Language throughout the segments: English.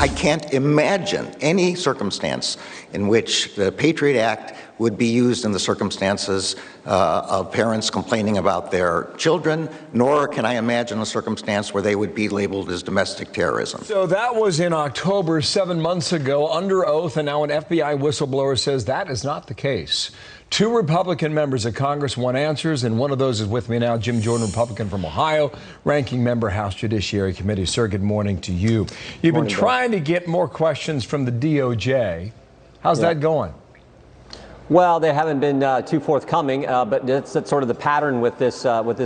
I can't imagine any circumstance in which the Patriot Act would be used in the circumstances of parents complaining about their children, nor can I imagine a circumstance where they would be labeled as domestic terrorism. So that was in October, 7 months ago, under oath, and now an FBI whistleblower says that is not the case. 2 Republican members of Congress want answers, and one of those is with me now, Jim Jordan, Republican from Ohio, ranking member, House Judiciary Committee. Sir, good morning to you. You've been trying to get more questions from the DOJ. How's that going? Well, they haven't been too forthcoming, but that's sort of the pattern with this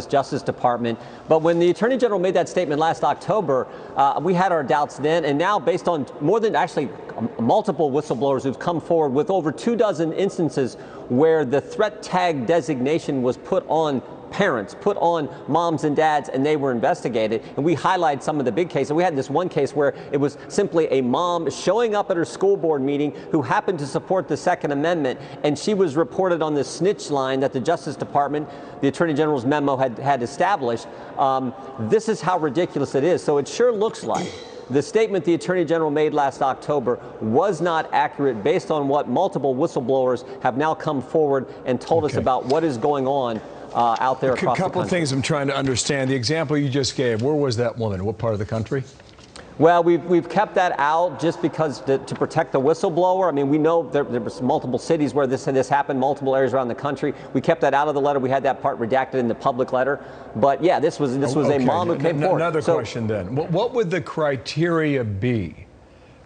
Justice Department. But when the Attorney General made that statement last October, we had our doubts then, and now based on more than actually multiple whistleblowers who've come forward with over 24 instances where the threat tag designation was put on parents, put on moms and dads, and they were investigated. And we highlighted some of the big cases. We had this one case where it was simply a mom showing up at her school board meeting who happened to support the Second Amendment, and she was reported on the snitch line that the Justice Department, the Attorney General's memo had established. This is how ridiculous it is. So it sure looks like the statement the Attorney General made last October was not accurate based on what multiple whistleblowers have now come forward and told us about what is going on out there across the country. A couple of things I'm trying to understand. The example you just gave, where was that woman? What part of the country? Well, we've kept that out just because to protect the whistleblower. I mean, we know there was multiple cities where this happened, multiple areas around the country. We kept that out of the letter. We had that part redacted in the public letter. But yeah, this was a mom who came forward. Another question then. What would the criteria be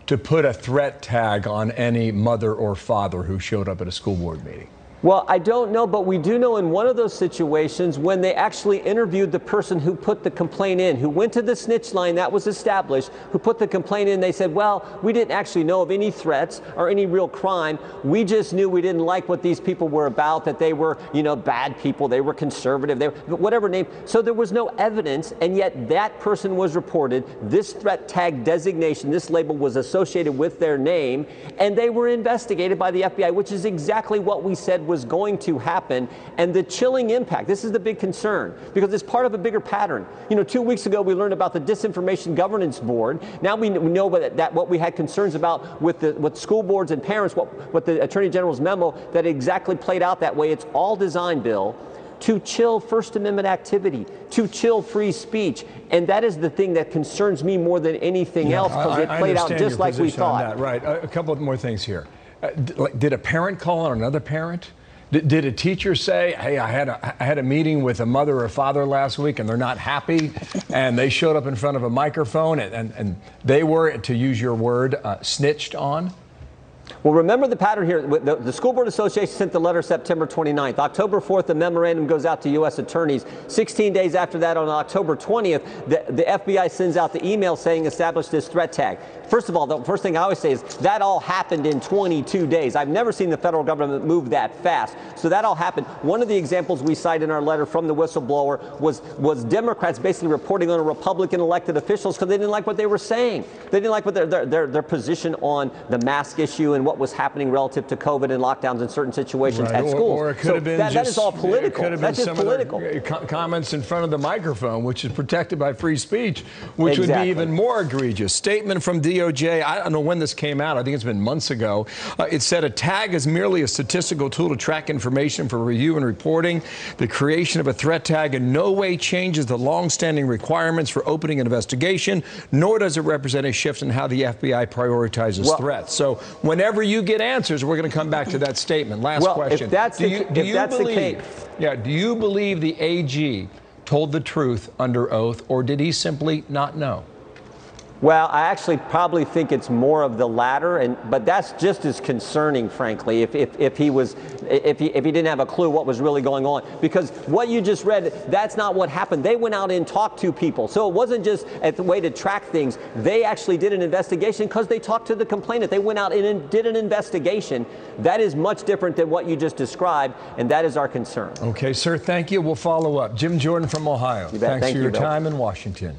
to put a threat tag on any mother or father who showed up at a school board meeting? Well, I don't know, but we do know in one of those situations when they actually interviewed the person who put the complaint in, who went to the snitch line that was established, who put the complaint in, they said, well, we didn't actually know of any threats or any real crime. We just knew we didn't like what these people were about, that they were, bad people, they were conservative, they were whatever name. So there was no evidence, and yet that person was reported. This threat tag designation, this label was associated with their name, and they were investigated by the FBI, which is exactly what we said was going to happen. And the chilling impact, this is the big concern, because it's part of a bigger pattern. 2 weeks ago we learned about the Disinformation Governance Board. Now we know that what we had concerns about with school boards and parents, what the Attorney General's memo, that exactly played out that way. It's all designed, Bill, to chill First Amendment activity, to chill free speech. And that is the thing that concerns me more than anything else, because it played out just like we thought. Right. A couple of more things here. Did a parent call on another parent? Did a teacher say, hey, I had a meeting with a mother or father last week and they're not happy, and they showed up in front of a microphone and they were, to use your word, snitched on? Well, remember the pattern here. The School Board Association sent the letter September 29th. October 4th, the memorandum goes out to U.S. attorneys. 16 days after that, on October 20th, the FBI sends out the email saying establish this threat tag. First of all, the first thing I always say is that all happened in 22 days. I've never seen the federal government move that fast. So that all happened. One of the examples we cite in our letter from the whistleblower was Democrats basically reporting on Republican elected officials because they didn't like what they were saying. They didn't like what their position on the mask issue and what was happening relative to COVID and lockdowns in certain situations at schools. Or it could have been that is all political. It could have been some political comments in front of the microphone, which is protected by free speech, which would be even more egregious. Statement from DOJ. I don't know when this came out. I think it's been months ago. It said a tag is merely a statistical tool to track information for review and reporting. The creation of a threat tag in no way changes the long-standing requirements for opening an investigation, nor does it represent a shift in how the FBI prioritizes threats. So whenever you get answers, we're going to come back to that statement. Last question. If that's the case. Yeah, do you believe the AG told the truth under oath, or did he simply not know? Well, I actually probably think it's more of the latter, but that's just as concerning, frankly, if he didn't have a clue what was really going on. Because what you just read, that's not what happened. They went out and talked to people. So it wasn't just a way to track things. They actually did an investigation because they talked to the complainant. They went out and did an investigation. That is much different than what you just described, and that is our concern. Okay, sir, thank you. We'll follow up. Jim Jordan from Ohio. You bet. Thanks for your time in Washington.